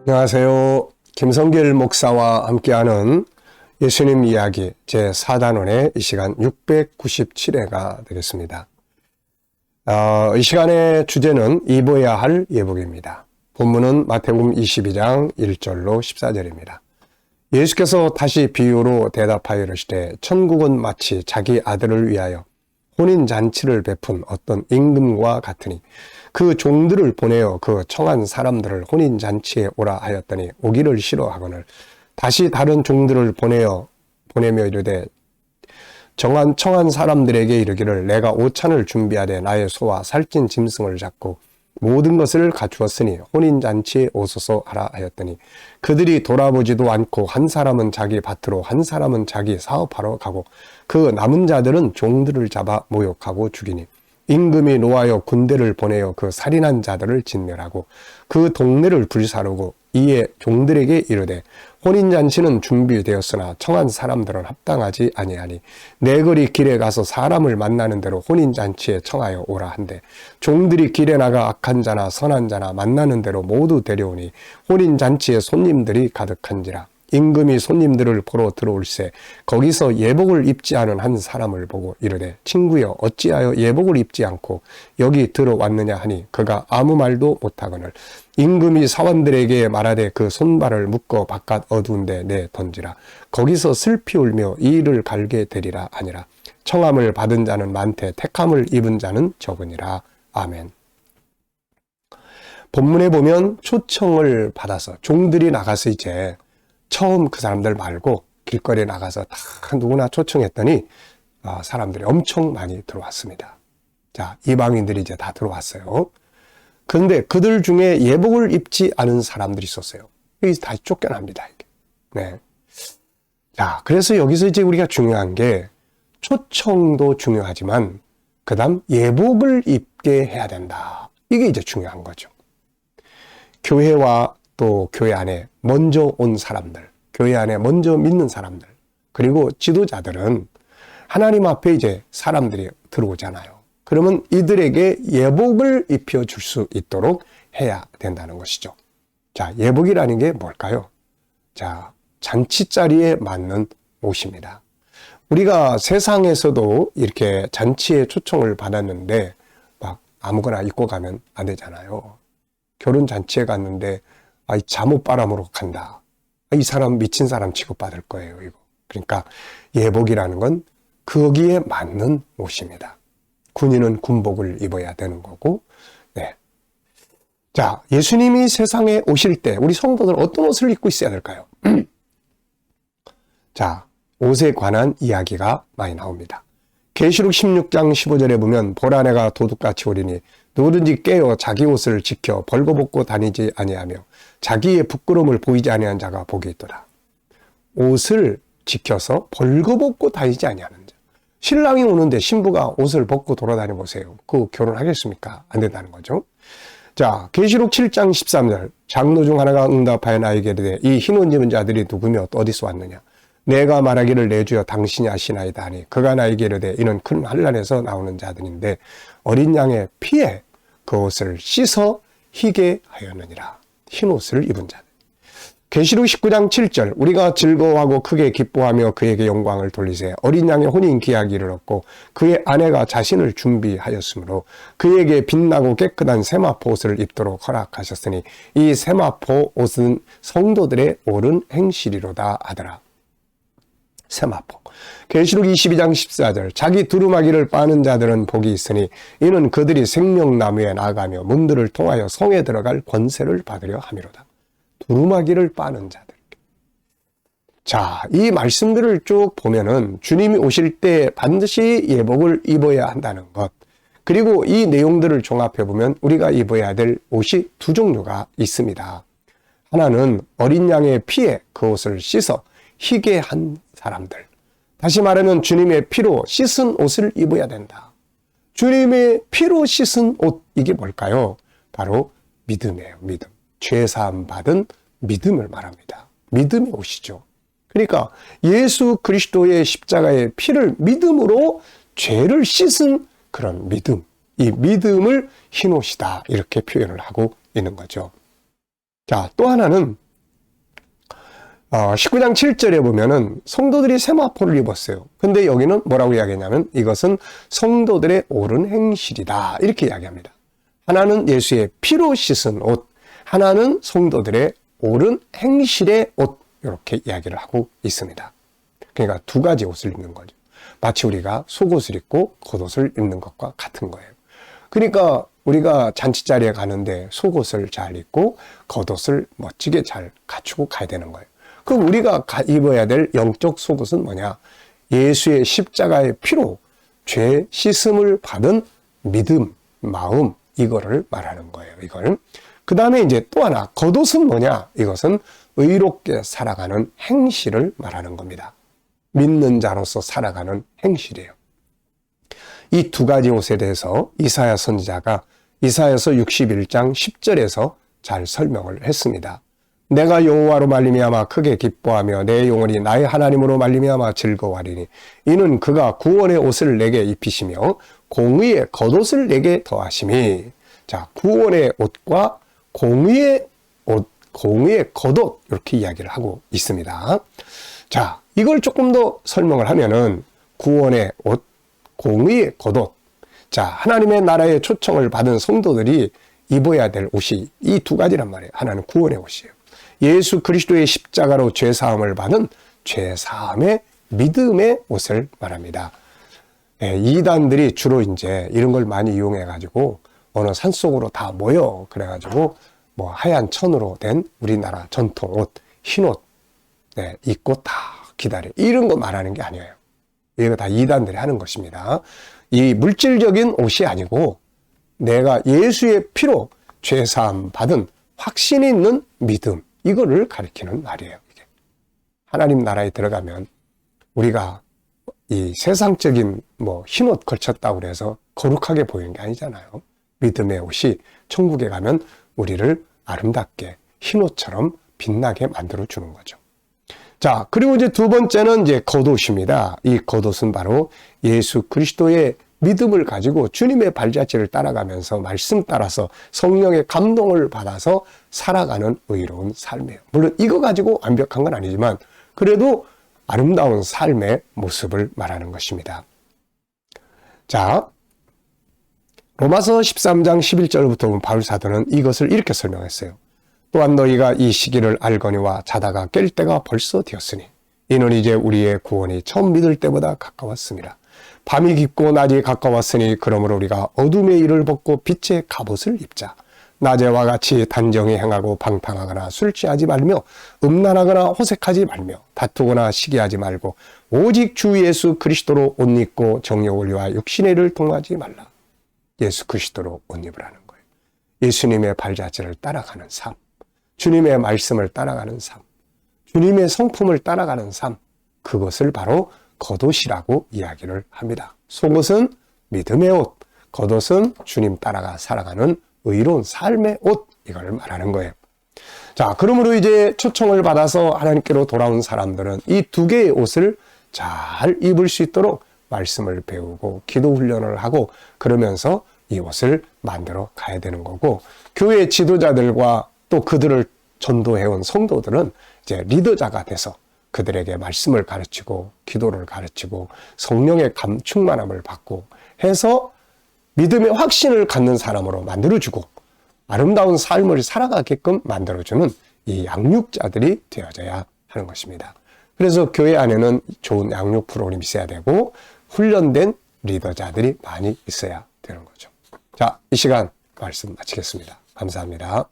안녕하세요. 김성길 목사와 함께하는 예수님 이야기 제4단원의 이 시간 697회가 되겠습니다. 이 시간의 주제는 입어야 할 예복입니다. 본문은 마태복음 22장 1절로 14절입니다. 예수께서 다시 비유로 대답하여 이르시되 천국은 마치 자기 아들을 위하여 혼인잔치를 베푼 어떤 임금과 같으니 그 종들을 보내어 그 청한 사람들을 혼인잔치에 오라 하였더니 오기를 싫어하거늘 다시 다른 종들을 보내며 이르되 청한 사람들에게 이르기를 내가 오찬을 준비하되 나의 소와 살찐 짐승을 잡고 모든 것을 갖추었으니 혼인잔치에 오소서 하라 하였더니 그들이 돌아보지도 않고 한 사람은 자기 밭으로 한 사람은 자기 사업하러 가고 그 남은 자들은 종들을 잡아 모욕하고 죽이니 임금이 노하여 군대를 보내어 그 살인한 자들을 진멸하고 그 동네를 불사르고 이에 종들에게 이르되 혼인잔치는 준비되었으나 청한 사람들은 합당하지 아니하니 내 거리 길에 가서 사람을 만나는 대로 혼인잔치에 청하여 오라 한대 종들이 길에 나가 악한 자나 선한 자나 만나는 대로 모두 데려오니 혼인잔치에 손님들이 가득한지라 임금이 손님들을 보러 들어올세 거기서 예복을 입지 않은 한 사람을 보고 이르되 친구여 어찌하여 예복을 입지 않고 여기 들어왔느냐 하니 그가 아무 말도 못하거늘 임금이 사원들에게 말하되 그 손발을 묶어 바깥 어두운 데 내 던지라 거기서 슬피 울며 이를 갈게 되리라 하니라 청함을 받은 자는 많되 택함을 입은 자는 적으니라. 아멘. 본문에 보면 초청을 받아서 종들이 나가서 이제 처음 그 사람들 말고 길거리에 나가서 다 누구나 초청했더니 사람들이 엄청 많이 들어왔습니다. 자, 이방인들이 이제 다 들어왔어요. 그런데 그들 중에 예복을 입지 않은 사람들이 있었어요. 여기 다시 쫓겨납니다. 이게. 네. 자, 그래서 여기서 이제 우리가 중요한 게 초청도 중요하지만 그다음 예복을 입게 해야 된다. 이게 이제 중요한 거죠. 교회와 또 교회 안에 먼저 온 사람들, 교회 안에 먼저 믿는 사람들, 그리고 지도자들은 하나님 앞에 이제 사람들이 들어오잖아요. 그러면 이들에게 예복을 입혀줄 수 있도록 해야 된다는 것이죠. 자, 예복이라는 게 뭘까요? 자, 잔치자리에 맞는 옷입니다. 우리가 세상에서도 이렇게 잔치에 초청을 받았는데 막 아무거나 입고 가면 안 되잖아요. 결혼 잔치에 갔는데 이 잠옷 바람으로 간다. 이 사람 미친 사람 취급받을 거예요, 이거. 그러니까 예복이라는 건 거기에 맞는 옷입니다. 군인은 군복을 입어야 되는 거고, 네. 자, 예수님이 세상에 오실 때 우리 성도들 어떤 옷을 입고 있어야 될까요? 자, 옷에 관한 이야기가 많이 나옵니다. 계시록 16장 15절에 보면 보라 내가 도둑같이 오리니 누구든지 깨어 자기 옷을 지켜 벌거벗고 다니지 아니하며 자기의 부끄러움을 보이지 아니한 자가 복이 있도다. 옷을 지켜서 벌거벗고 다니지 아니하는 자. 신랑이 오는데 신부가 옷을 벗고 돌아다녀 보세요. 그 결혼하겠습니까? 안 된다는 거죠. 자, 계시록 7장 13절 장로 중 하나가 응답하여 나에게 이르되 이 흰 옷 입은 자들이 누구며 어디서 왔느냐? 내가 말하기를 내 주여 당신이 아시나이다 하니 그가 나에게 이르되 이는 큰 환난에서 나오는 자들인데 어린 양의 피에 그 옷을 씻어 희게 하였느니라. 흰 옷을 입은 자들. 계시록 19장 7절 우리가 즐거워하고 크게 기뻐하며 그에게 영광을 돌리세 어린 양의 혼인 기약이를 얻고 그의 아내가 자신을 준비하였으므로 그에게 빛나고 깨끗한 세마포 옷을 입도록 허락하셨으니 이 세마포 옷은 성도들의 옳은 행실이로다 하더라. 세마포. 계시록 22장 14절 자기 두루마기를 빠는 자들은 복이 있으니 이는 그들이 생명나무에 나아가며 문들을 통하여 성에 들어갈 권세를 받으려 함이로다. 두루마기를 빠는 자들. 자, 이 말씀들을 쭉 보면은 주님이 오실 때 반드시 예복을 입어야 한다는 것, 그리고 이 내용들을 종합해 보면 우리가 입어야 될 옷이 두 종류가 있습니다. 하나는 어린 양의 피에 그 옷을 씻어 희게 한 사람들. 다시 말하면 주님의 피로 씻은 옷을 입어야 된다. 주님의 피로 씻은 옷, 이게 뭘까요? 바로 믿음이에요. 믿음. 죄사함 받은 믿음을 말합니다. 믿음의 옷이죠. 그러니까 예수 그리스도의 십자가의 피를 믿음으로 죄를 씻은 그런 믿음. 이 믿음을 흰 옷이다. 이렇게 표현을 하고 있는 거죠. 자, 또 하나는 19장 7절에 보면은 성도들이 세마포를 입었어요. 근데 여기는 뭐라고 이야기하냐면 이것은 성도들의 옳은 행실이다, 이렇게 이야기합니다. 하나는 예수의 피로 씻은 옷, 하나는 성도들의 옳은 행실의 옷, 이렇게 이야기를 하고 있습니다. 그러니까 두 가지 옷을 입는 거죠. 마치 우리가 속옷을 입고 겉옷을 입는 것과 같은 거예요. 그러니까 우리가 잔치자리에 가는데 속옷을 잘 입고 겉옷을 멋지게 잘 갖추고 가야 되는 거예요. 그럼 우리가 입어야 될 영적 속옷은 뭐냐? 예수의 십자가의 피로 죄 씻음을 받은 믿음, 마음, 이거를 말하는 거예요. 이걸. 그 다음에 이제 또 하나, 겉옷은 뭐냐? 이것은 의롭게 살아가는 행실을 말하는 겁니다. 믿는 자로서 살아가는 행실이에요. 이 두 가지 옷에 대해서 이사야 선지자가 이사야서 61장 10절에서 잘 설명을 했습니다. 내가 여호와로 말미암아 크게 기뻐하며 내 영혼이 나의 하나님으로 말미암아 즐거워하리니 이는 그가 구원의 옷을 내게 입히시며 공의의 겉옷을 내게 더하심이. 자, 구원의 옷과 공의의 옷, 공의의 겉옷, 이렇게 이야기를 하고 있습니다. 자, 이걸 조금 더 설명을 하면은 구원의 옷, 공의의 겉옷. 자, 하나님의 나라의 초청을 받은 성도들이 입어야 될 옷이 이 두 가지란 말이에요. 하나는 구원의 옷이에요. 예수 그리스도의 십자가로 죄사함을 받은 죄사함의 믿음의 옷을 말합니다. 이단들이 주로 이제 이런 걸 많이 이용해가지고 어느 산속으로 다 모여 그래가지고 뭐 하얀 천으로 된 우리나라 전통 옷, 흰옷 입고 다 기다려. 이런 거 말하는 게 아니에요. 이거 다 이단들이 하는 것입니다. 이 물질적인 옷이 아니고 내가 예수의 피로 죄사함 받은 확신이 있는 믿음, 이거를 가리키는 말이에요. 이게. 하나님 나라에 들어가면 우리가 이 세상적인 뭐 흰옷 걸쳤다고 해서 거룩하게 보이는 게 아니잖아요. 믿음의 옷이 천국에 가면 우리를 아름답게 흰옷처럼 빛나게 만들어 주는 거죠. 자, 그리고 이제 두 번째는 이제 겉옷입니다. 이 겉옷은 바로 예수 그리스도의 믿음을 가지고 주님의 발자취를 따라가면서 말씀 따라서 성령의 감동을 받아서 살아가는 의로운 삶이에요. 물론 이거 가지고 완벽한 건 아니지만 그래도 아름다운 삶의 모습을 말하는 것입니다. 자, 로마서 13장 11절부터 보면 바울 사도는 이것을 이렇게 설명했어요. 또한 너희가 이 시기를 알거니와 자다가 깰 때가 벌써 되었으니 이는 이제 우리의 구원이 처음 믿을 때보다 가까웠습니다. 밤이 깊고 낮이 가까웠으니 그러므로 우리가 어둠의 일을 벗고 빛의 갑옷을 입자. 낮에와 같이 단정히 행하고 방탕하거나 술 취하지 말며 음란하거나 호색하지 말며 다투거나 시기하지 말고 오직 주 예수 그리스도로 옷 입고 정욕 원리와 육신의 일을 통하지 말라. 예수 그리스도로 옷 입으라는 거예요. 예수님의 발자취를 따라가는 삶, 주님의 말씀을 따라가는 삶, 주님의 성품을 따라가는 삶, 그것을 바로 겉옷이라고 이야기를 합니다. 속옷은 믿음의 옷, 겉옷은 주님 따라가 살아가는 의로운 삶의 옷, 이걸 말하는 거예요. 자, 그러므로 이제 초청을 받아서 하나님께로 돌아온 사람들은 이 두 개의 옷을 잘 입을 수 있도록 말씀을 배우고 기도 훈련을 하고 그러면서 이 옷을 만들어 가야 되는 거고, 교회 지도자들과 또 그들을 전도해온 성도들은 이제 리더자가 돼서 그들에게 말씀을 가르치고 기도를 가르치고 성령의 충만함을 받고 해서 믿음의 확신을 갖는 사람으로 만들어주고 아름다운 삶을 살아가게끔 만들어주는 이 양육자들이 되어져야 하는 것입니다. 그래서 교회 안에는 좋은 양육 프로그램이 있어야 되고 훈련된 리더자들이 많이 있어야 되는 거죠. 자, 이 시간 말씀 마치겠습니다. 감사합니다.